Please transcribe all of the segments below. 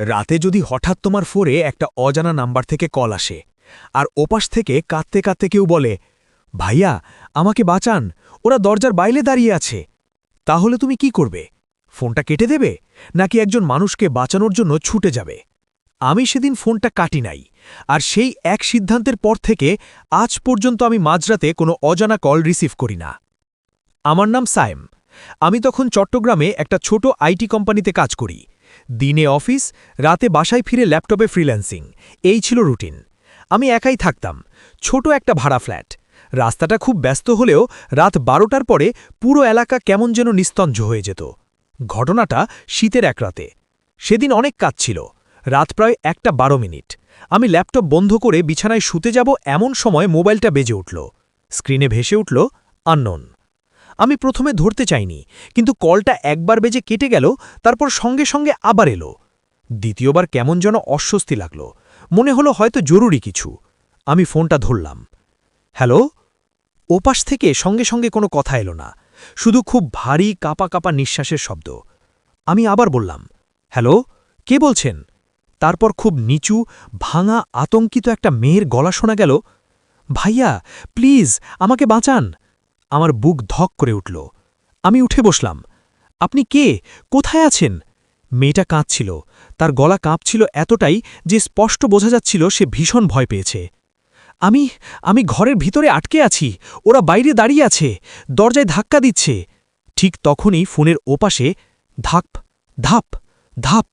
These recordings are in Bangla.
রাতে যদি হঠাৎ তোমার ফোনে একটা অজানা নাম্বার থেকে কল আসে আর ওপাশ থেকে কাঁদতে কাঁদতে কেউ বলে, ভাইয়া আমাকে বাঁচান, ওরা দরজার বাইরে দাঁড়িয়ে আছে, তাহলে তুমি কি করবে? ফোনটা কেটে দেবে নাকি একজন মানুষকে বাঁচানোর জন্য ছুটে যাবে? আমি সেদিন ফোনটা কাটি নাই, আর সেই এক সিদ্ধান্তের পর থেকে আজ পর্যন্ত আমি মাঝরাতে কোনো অজানা কল রিসিভ করি না। আমার নাম সায়েম। আমি তখন চট্টগ্রামে একটা ছোট আইটি কোম্পানিতে কাজ করি। দিনে অফিস, রাতে বাসায় ফিরে ল্যাপটপে ফ্রিল্যান্সিং, এই ছিল রুটিন। আমি একাই থাকতাম, ছোট একটা ভাড়া ফ্ল্যাট। রাস্তাটা খুব ব্যস্ত হলেও রাত 12টার পরে পুরো এলাকা কেমন যেন নিস্তব্ধ হয়ে যেত। ঘটনাটা শীতের এক রাতে। সেদিন অনেক কাজ ছিল, রাত প্রায় 1:12। আমি ল্যাপটপ বন্ধ করে বিছানায় শুতে যাব এমন সময় মোবাইলটা বেজে উঠল। স্ক্রিনে ভেসে উঠল আননোন। আমি প্রথমে ধরতে চাইনি, কিন্তু কলটা একবার বেজে কেটে গেল, তারপর সঙ্গে সঙ্গে আবার এলো। দ্বিতীয়বার কেমন যেন অস্বস্তি লাগল, মনে হলো হয়তো জরুরি কিছু। আমি ফোনটা ধরলাম। হ্যালো? ওপাশ থেকে সঙ্গে সঙ্গে কোনো কথা এলো না, শুধু খুব ভারী কাপা কাপা নিঃশ্বাসের শব্দ। আমি আবার বললাম, হ্যালো, কে বলছেন? তারপর খুব নিচু, ভাঙা, আতঙ্কিত একটা মেয়ের গলা শোনা গেল, ভাইয়া প্লিজ আমাকে বাঁচান। আমার বুক ধক করে উঠল। আমি উঠে বসলাম। আপনি কে? কোথায় আছেন? মেয়েটা কাঁদছিল, তার গলা কাঁপছিল এতটাই যে স্পষ্ট বোঝা যাচ্ছিল সে ভীষণ ভয় পেয়েছে। আমি আমি ঘরের ভিতরে আটকে আছি, ওরা বাইরে দাঁড়িয়ে আছে, দরজায় ধাক্কা দিচ্ছে। ঠিক তখনই ফোনের ওপাশে ধাপ ধাপ ধাপ।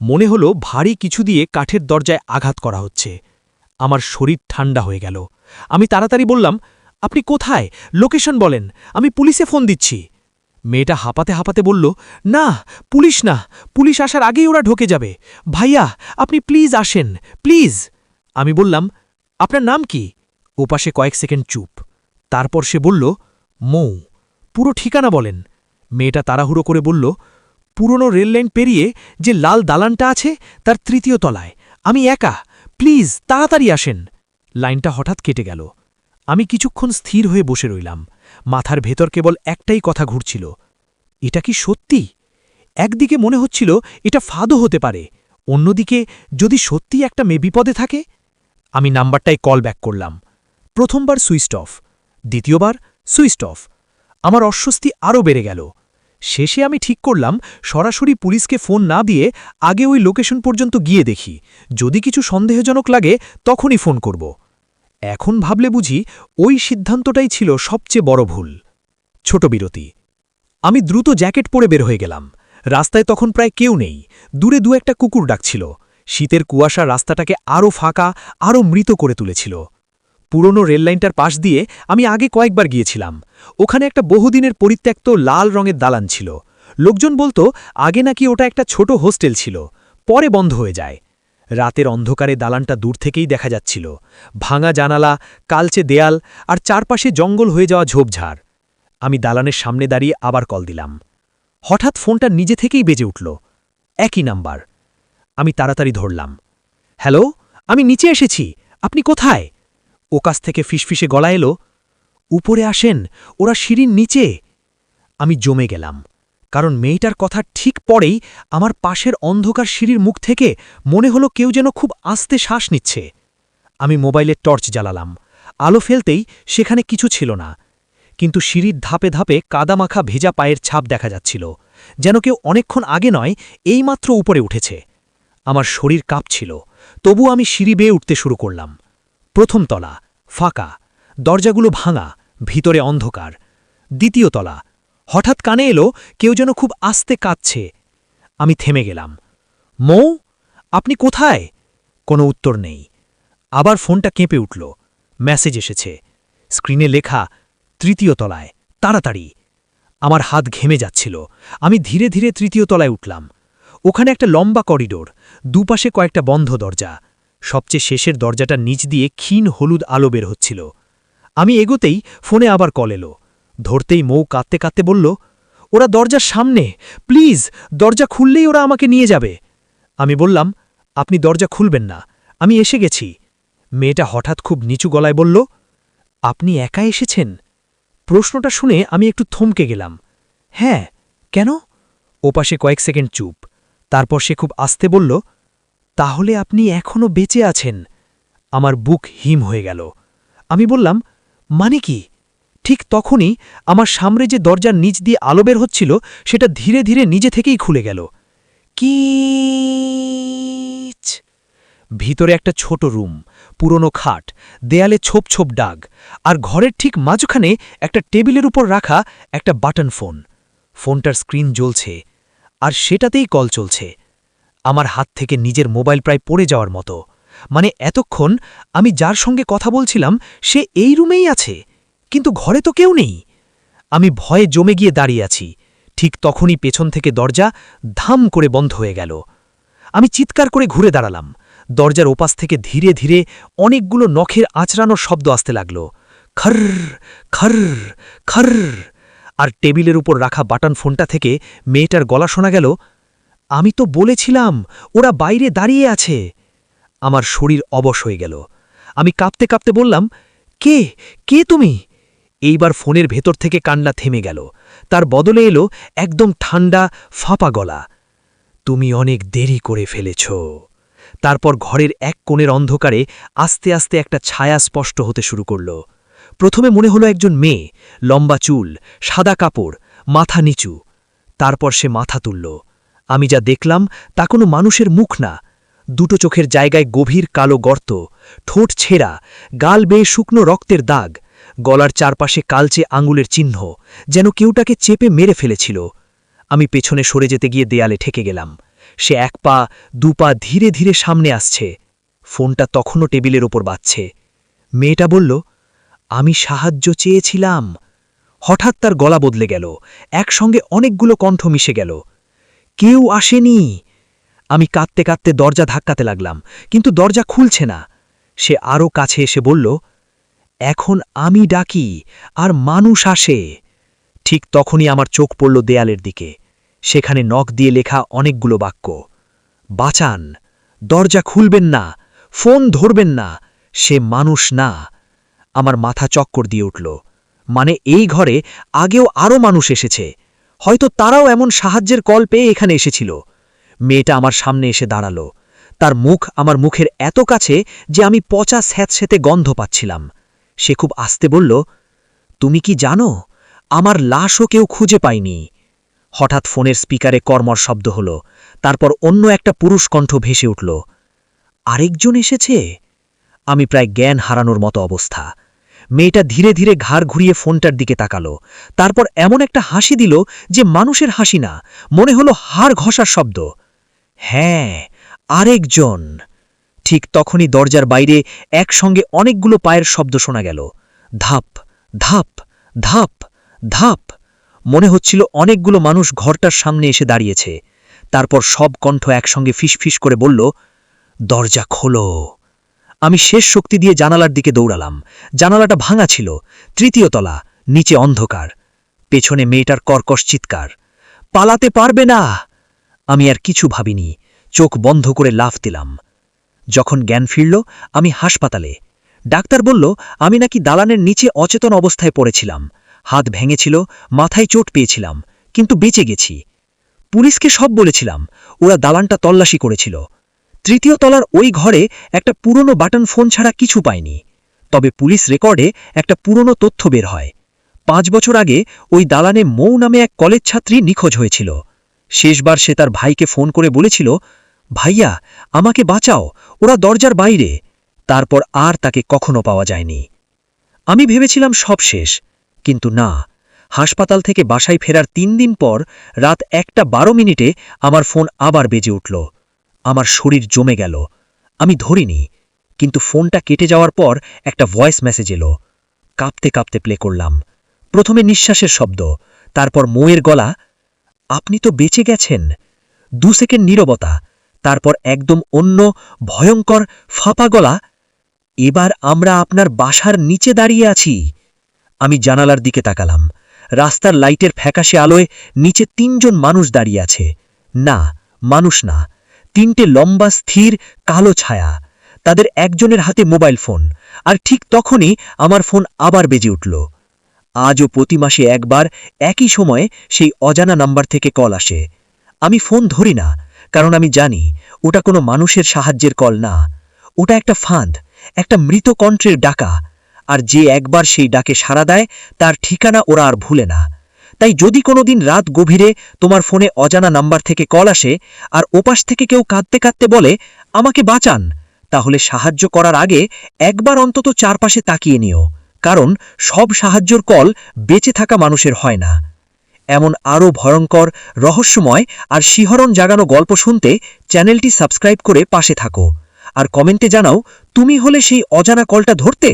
মনে হলো ভারী কিছু দিয়ে কাঠের দরজায় আঘাত করা হচ্ছে। আমার শরীর ঠান্ডা হয়ে গেল। আমি তাড়াতাড়ি বললাম, আপনি কোথায়? লোকেশন বলেন, আমি পুলিশে ফোন দিচ্ছি। মেয়েটা হাঁপাতে হাঁপাতে বলল, না, পুলিশ না, পুলিশ আসার আগেই ওরা ঢোকে যাবে। ভাইয়া আপনি প্লিজ আসেন, প্লিজ। আমি বললাম, আপনার নাম কি? ওপাশে কয়েক সেকেন্ড চুপ। তারপর সে বলল, মৌ। পুরো ঠিকানা বলেন। মেয়েটা তাড়াহুড়ো করে বলল, পুরনো রেললাইন পেরিয়ে যে লাল দালানটা আছে তার 3য় তলায়, আমি একা, প্লিজ তাড়াতাড়ি আসেন। লাইনটা হঠাৎ কেটে গেল। আমি কিছুক্ষণ স্থির হয়ে বসে রইলাম। মাথার ভেতর কেবল একটাই কথা ঘুরছিল, এটা কি সত্যি? একদিকে মনে হচ্ছিল এটা ফাঁদও হতে পারে, অন্যদিকে যদি সত্যি একটা মেয়ে বিপদে থাকে। আমি নাম্বারটায় কল ব্যাক করলাম। প্রথমবার সুইচড অফ, দ্বিতীয়বার সুইচড অফ। আমার অস্বস্তি আরও বেড়ে গেল। শেষে আমি ঠিক করলাম সরাসরি পুলিশকে ফোন না দিয়ে আগে ওই লোকেশন পর্যন্ত গিয়ে দেখি, যদি কিছু সন্দেহজনক লাগে তখনই ফোন করব। এখন ভাবলে বুঝি ওই সিদ্ধান্তটাই ছিল সবচেয়ে বড় ভুল। ছোট বিরতি। আমি দ্রুত জ্যাকেট পরে বের হয়ে গেলাম। রাস্তায় তখন প্রায় কেউ নেই, দূরে দু একটা কুকুর ডাকছিল। শীতের কুয়াশা রাস্তাটাকে আরও ফাঁকা, আরও মৃত করে তুলেছিল। পুরনো রেললাইনটার পাশ দিয়ে আমি আগে কয়েকবার গিয়েছিলাম। ওখানে একটা বহুদিনের পরিত্যক্ত লাল রঙের দালান ছিল। লোকজন বলতো আগে নাকি ওটা একটা ছোট হোস্টেল ছিল, পরে বন্ধ হয়ে যায়। রাতের অন্ধকারে দালানটা দূর থেকেই দেখা যাচ্ছিল, ভাঙা জানালা, কালচে দেয়াল, আর চারপাশে জঙ্গল হয়ে যাওয়া ঝোপঝাড়। আমি দালানের সামনে দাঁড়িয়ে আবার কল দিলাম। হঠাৎ ফোনটা নিজে থেকেই বেজে উঠল, একই নাম্বার। আমি তাড়াতাড়ি ধরলাম। হ্যালো, আমি নিচে এসেছি, আপনি কোথায়? ও কাছ থেকে ফিসফিসে গলা এলো, উপরে আসেন, ওরা সিঁড়ির নিচে। আমি জমে গেলাম, কারণ মেয়েটার কথা ঠিক পরেই আমার পাশের অন্ধকার সিঁড়ির মুখ থেকে মনে হলো কেউ যেন খুব আস্তে শ্বাস নিচ্ছে। আমি মোবাইলের টর্চ জ্বালালাম। আলো ফেলতেই সেখানে কিছু ছিল না, কিন্তু সিঁড়ির ধাপে ধাপে কাদামাখা ভেজা পায়ের ছাপ দেখা যাচ্ছিল, যেন কেউ অনেকক্ষণ আগে নয়, এইমাত্র উপরে উঠেছে। আমার শরীর কাঁপছিল, তবু আমি সিঁড়ি বেয়ে উঠতে শুরু করলাম। প্রথম তলা, ফাঁকা, দরজাগুলো ভাঙা, ভিতরে অন্ধকার। দ্বিতীয় তলা, হঠাৎ কানে এলো কেউ যেন খুব আস্তে কাঁদছে। আমি থেমে গেলাম। মৌ, আপনি কোথায়? কোনো উত্তর নেই। আবার ফোনটা কেঁপে উঠল। মেসেজ এসেছে, স্ক্রিনে লেখা, 3য় তলায়, তাড়াতাড়ি। আমার হাত ঘেমে যাচ্ছিল। আমি ধীরে ধীরে 3য় তলায় উঠলাম। ওখানে একটা লম্বা করিডোর, দুপাশে কয়েকটা বন্ধ দরজা। সবচেয়ে শেষের দরজাটার নিচ দিয়ে ক্ষীণ হলুদ আলো বের হচ্ছিল। আমি এগোতেই ফোনে আবার কল এলো। ধরতেই মৌ কাঁদতে কাঁদতে বলল, ওরা দরজার সামনে, প্লিজ দরজা খুললেই ওরা আমাকে নিয়ে যাবে। আমি বললাম, আপনি দরজা খুলবেন না, আমি এসে গেছি। মেয়েটা হঠাৎ খুব নিচু গলায় বলল, আপনি একা এসেছেন? প্রশ্নটা শুনে আমি একটু থমকে গেলাম। হ্যাঁ, কেন? ওপাশে কয়েক সেকেন্ড চুপ। তারপর সে খুব আস্তে বলল, তাহলে আপনি এখনও বেঁচে আছেন। আমার বুক হিম হয়ে গেল। আমি বললাম, মানে কি? ঠিক তখনই আমার সামনে যে দরজার নিচ দিয়ে আলো বের হচ্ছিল সেটা ধীরে ধীরে নিজে থেকেই খুলে গেল। কিচ! ভিতরে একটা ছোট রুম, পুরনো খাট, দেয়ালে ছোপ ছোপ দাগ, আর ঘরের ঠিক মাঝখানে একটা টেবিলের উপর রাখা একটা বাটন ফোন। ফোনটার স্ক্রিন জ্বলছে, আর সেটাতেই কল চলছে। আমার হাত থেকে নিজের মোবাইল প্রায় পড়ে যাওয়ার মতো। মানে এতক্ষণ আমি যার সঙ্গে কথা বলছিলাম সে এই রুমেই আছে, কিন্তু ঘরে তো কেউ নেই। আমি ভয়ে জমে গিয়ে দাঁড়িয়ে আছি। ঠিক তখনই পেছন থেকে দরজা ধাম করে বন্ধ হয়ে গেল। আমি চিৎকার করে ঘুরে দাঁড়ালাম। দরজার ওপাশ থেকে ধীরে ধীরে অনেকগুলো নখের আঁচড়ানোর শব্দ আসতে লাগল। খর খর খর। আর টেবিলের উপর রাখা বাটন ফোনটা থেকে মেয়েটার গলা শোনা গেল, আমি তো বলেছিলাম ওরা বাইরে দাঁড়িয়ে আছে। আমার শরীর অবশ হয়ে গেল। আমি কাঁপতে কাঁপতে বললাম, কে কে তুমি? এইবার ফোনের ভেতর থেকে কান্না থেমে গেল। তার বদলে এলো একদম ঠান্ডা ফাঁপা গলা, তুমি অনেক দেরি করে ফেলেছ। তারপর ঘরের এক কোণের অন্ধকারে আস্তে আস্তে একটা ছায়া স্পষ্ট হতে শুরু করল। প্রথমে মনে হলো একজন মেয়ে, লম্বা চুল, সাদা কাপড়, মাথা নিচু। তারপর সে মাথা তুলল। আমি যা দেখলাম তা কোনো মানুষের মুখ না। দুটো চোখের জায়গায় গভীর কালো গর্ত, ঠোঁট ছেঁড়া, গাল বেয়ে শুকনো রক্তের দাগ, গলার চারপাশে কালচে আঙুলের চিহ্ন, যেন কেউটাকে চেপে মেরে ফেলেছিল। আমি পেছনে সরে যেতে গিয়ে দেয়ালে ঠেকে গেলাম। সে এক পা দু পা ধীরে ধীরে সামনে আসছে। ফোনটা তখনও টেবিলের ওপর বাজছে। মেয়েটা বলল, আমি সাহায্য চেয়েছিলাম। হঠাৎ তার গলা বদলে গেল। একসঙ্গে অনেকগুলো কণ্ঠ মিশে গেল, কেউ আসেনি। আমি কাঁদতে কাঁদতে দরজা ধাক্কাতে লাগলাম, কিন্তু দরজা খুলছে না। সে আরও কাছে এসে বলল, এখন আমি ডাকি আর মানুষ আসে। ঠিক তখনই আমার চোখ পড়ল দেয়ালের দিকে। সেখানে নখ দিয়ে লেখা অনেকগুলো বাক্য, বাঁচান, দরজা খুলবেন না, ফোন ধরবেন না, সে মানুষ না। আমার মাথা চক্কর দিয়ে উঠল। মানে এই ঘরে আগেও আরও মানুষ এসেছে, হয়তো তারাও এমন সাহায্যের কল পেয়ে এখানে এসেছিল। মেয়েটা আমার সামনে এসে দাঁড়াল। তার মুখ আমার মুখের এত কাছে যে আমি পচা স্যাঁতস্যাঁতে গন্ধ পাচ্ছিলাম। সে খুব আস্তে বলল, তুমি কি জানো, আমার লাশও কেউ খুঁজে পায়নি। হঠাৎ ফোনের স্পিকারে কর্মর শব্দ হল। তারপর অন্য একটা পুরুষ কণ্ঠ ভেসে উঠল, আরেকজন এসেছে। আমি প্রায় জ্ঞান হারানোর মতো অবস্থা। মেয়েটা ধীরে ধীরে ঘাড় ঘুরিয়ে ফোনটার দিকে তাকালো। তারপর এমন একটা হাসি দিল যে মানুষের হাসি না, মনে হলো হাড় ঘষার শব্দ। হ্যাঁ, আরেকজন। ঠিক তখনই দরজার বাইরে একসঙ্গে অনেকগুলো পায়ের শব্দ শোনা গেল, ধাপ ধাপ ধাপ ধাপ। মনে হচ্ছিল অনেকগুলো মানুষ ঘরটার সামনে এসে দাঁড়িয়েছে। তারপর সব কণ্ঠ একসঙ্গে ফিসফিস করে বলল, দরজা খোলো। আমি শেষ শক্তি দিয়ে জানালার দিকে দৌড়ালাম। জানালাটা ভাঙা ছিল, তৃতীয় তলা, নিচে অন্ধকার। পেছনে মেয়েটার কর্কশ চিৎকার, পালাতে পারবে না। আমি আর কিছু ভাবিনি, চোখ বন্ধ করে লাফ দিলাম। যখন জ্ঞান ফিরল, আমি হাসপাতালে। ডাক্তার বলল আমি নাকি দালানের নিচে অচেতন অবস্থায় পড়েছিলাম, হাত ভেঙেছিল, মাথায় চোট পেয়েছিলাম, কিন্তু বেঁচে গেছি। পুলিশকে সব বলেছিলাম, ওরা দালানটা তল্লাশি করেছিল। তৃতীয় তলার ওই ঘরে একটা পুরনো বাটন ফোন ছাড়া কিছু পায়নি। তবে পুলিশ রেকর্ডে একটা পুরনো তথ্য বের হয়, 5 বছর আগে ওই দালানে মৌ নামে এক কলেজ ছাত্রী নিখোঁজ হয়েছিল। শেষবার সে তার ভাইকে ফোন করে বলেছিল, ভাইয়া আমাকে বাঁচাও, ওরা দরজার বাইরে। তারপর আর তাকে কখনো পাওয়া যায়নি। আমি ভেবেছিলাম সব শেষ, কিন্তু না। হাসপাতাল থেকে বাসায় ফেরার 3 দিন পর রাত 1:12 আমার ফোন আবার বেজে উঠল। আমার শরীর জমে গেল। আমি ধরিনি, কিন্তু ফোনটা কেটে যাওয়ার পর একটা ভয়েস মেসেজ এলো। কাঁপতে কাঁপতে প্লে করলাম। প্রথমে নিঃশ্বাসের শব্দ, তারপর মৌয়ের গলা, আপনি তো বেঁচে গেছেন। 2 সেকেন্ড নীরবতা, তারপর একদম অন্য ভয়ঙ্কর ফাঁপা গলা, এবার আমরা আপনার বাসার নিচে দাঁড়িয়ে আছি। আমি জানালার দিকে তাকালাম। রাস্তার লাইটের ফ্যাকাশে আলোয় নিচে 3 জন মানুষ দাঁড়িয়ে আছে। না, মানুষ না, 3টে লম্বা স্থির কালো ছায়া। তাদের একজনের হাতে মোবাইল ফোন। আর ঠিক তখনই আমার ফোন আবার বেজে উঠল। আজও প্রতি মাসে একবার একই সময়ে সেই অজানা নাম্বার থেকে কল আসে। আমি ফোন ধরি না, কারণ আমি জানি ওটা কোনো মানুষের সাহায্যের কল না, ওটা একটা ফাঁদ, একটা মৃত কণ্ঠের ডাকা। আর যে একবার সেই ডাকে সাড়া দেয় তার ঠিকানা ওরা আর ভুলে না। তাই যদি কোনোদিন রাত গভীরে তোমার ফোনে অজানা নাম্বার থেকে কল আসে আর ওপাশ থেকে কেউ কাঁদতে কাঁদতে বলে আমাকে বাঁচান, তাহলে সাহায্য করার আগে একবার অন্তত চারপাশে তাকিয়ে নিও, কারণ সব সাহায্যর কল বেঁচে থাকা মানুষের হয় না। এমন আরও ভয়ঙ্কর, রহস্যময় আর শিহরণ জাগানো গল্প শুনতে চ্যানেলটি সাবস্ক্রাইব করে পাশে থাকো আর কমেন্টে জানাও তুমি হলে সেই অজানা কলটা ধরতে।